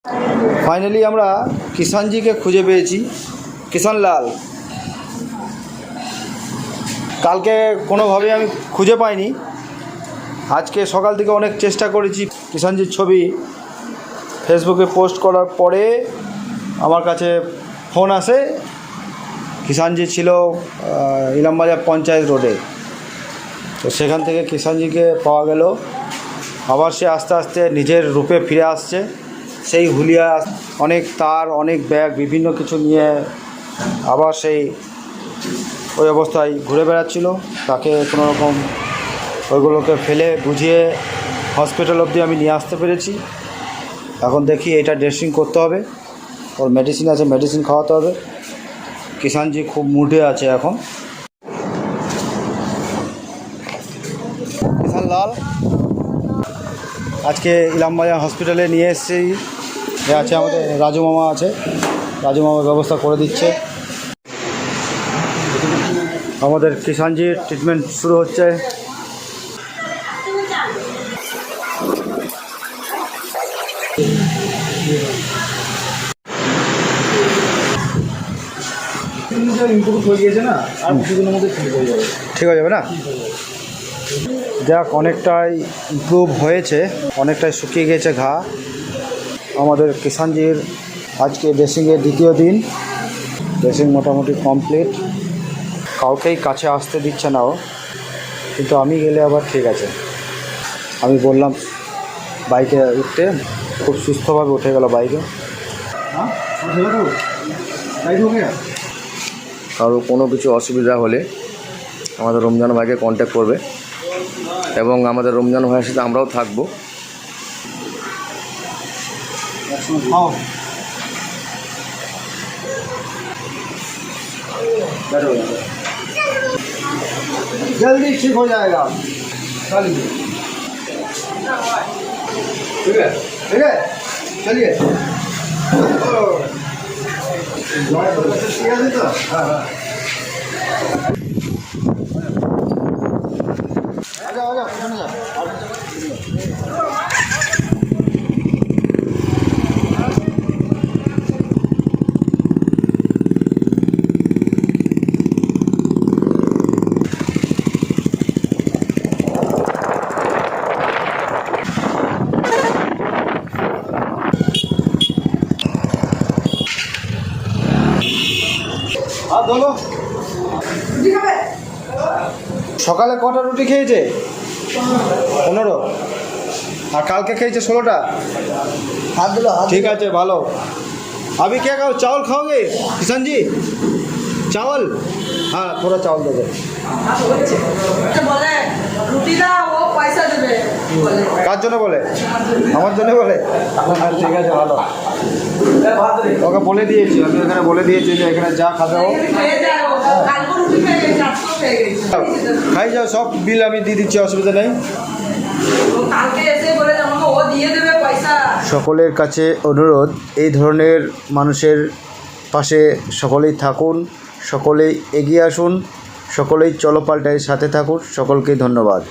Finally আমরা কিষানজিকে খুঁজে পেয়েছি, কিষানলাল। কালকে কোনোভাবেই আমি খুঁজে পাইনি, আজকে সকাল থেকে অনেক চেষ্টা করেছি। কিষানজির ছবি ফেসবুকে পোস্ট করার পরে আমার কাছে ফোন আসে, কিষানজি ছিল ইলামবাজার পঞ্চায়েত রোডে। তো সেখান থেকে কিষানজিকে পাওয়া গেল। আবার সে আস্তে আস্তে নিজের রূপে ফিরে আসছে। সেই হুলিয়া অনেক তার, অনেক ব্যাগ, বিভিন্ন কিছু নিয়ে আবার সেই ওই অবস্থায় ঘুরে বেড়াচ্ছিল। তাকে কোনোরকম ওইগুলোকে ফেলে বুঝিয়ে হসপিটাল অবধি আমি নিয়ে আসতে পেরেছি। এখন দেখি এটা ড্রেসিং করতে হবে, ওর মেডিসিন আছে, মেডিসিন খাওয়াতে হবে। কিষানজি খুব মুডে আছে এখন। কিষানলাল আজকে ইলামবাজার হসপিটালে নিয়ে এসেছি। আছে আমাদের রাজু মামা আছে, রাজু মামা ব্যবস্থা করে দিচ্ছে। আমাদের কিষানজির ট্রিটমেন্ট শুরু হচ্ছে। ইমপ্রুভ হয়ে গিয়েছে না, আর কিছুদিনের মধ্যে ঠিক হয়ে যাবে না? যাক, অনেকটাই ইমপ্রুভ হয়েছে, অনেকটাই শুকিয়ে গেছে ঘা। আমাদের কিষানজির আজকে ড্রেসিংয়ের দ্বিতীয় দিন। ড্রেসিং মোটামুটি কমপ্লিট। কাউকেই কাছে আসতে দিচ্ছে না ও, কিন্তু আমি গেলে আবার ঠিক আছে। আমি বললাম বাইকে উঠতে, খুব সুস্থভাবে উঠে গেল বাইকে। কারো কোনো কিছু অসুবিধা হলে আমাদের রমজান ভাইকে কন্ট্যাক্ট করবে, এবং আমাদের রমজান ভাইয়ের সাথে আমরাও থাকবো। जल्दी ठीक हो जाएगा। ठीक है, ठीक है, चलिए। आ जाओ, सुनो जाओ। সকালে কটা রুটি খেয়েছে? 15। আর কালকে খেয়েছে 16টা। ঠিক আছে, ভালো। अभी क्या खाओ, चावल खाओगे किशन जी? चावल, हाँ थोड़ा चावल दे दो। কার জন্য বলে? আমার জন্য বলে? ঠিক আছে, ভালো। ওকে বলে দিয়েছি, আমি এখানে বলে দিয়েছি যে এখানে যা খাবে ও খাই যাও, সব বিল আমি দিয়ে দিচ্ছি, অসুবিধা নেই। সকলের কাছে অনুরোধ, এই ধরনের মানুষের পাশে সকলেই থাকুন, সকলেই এগিয়ে আসুন, সকলেই চলো পাল্টায় সাথে থাকুন। সকলকে ধন্যবাদ।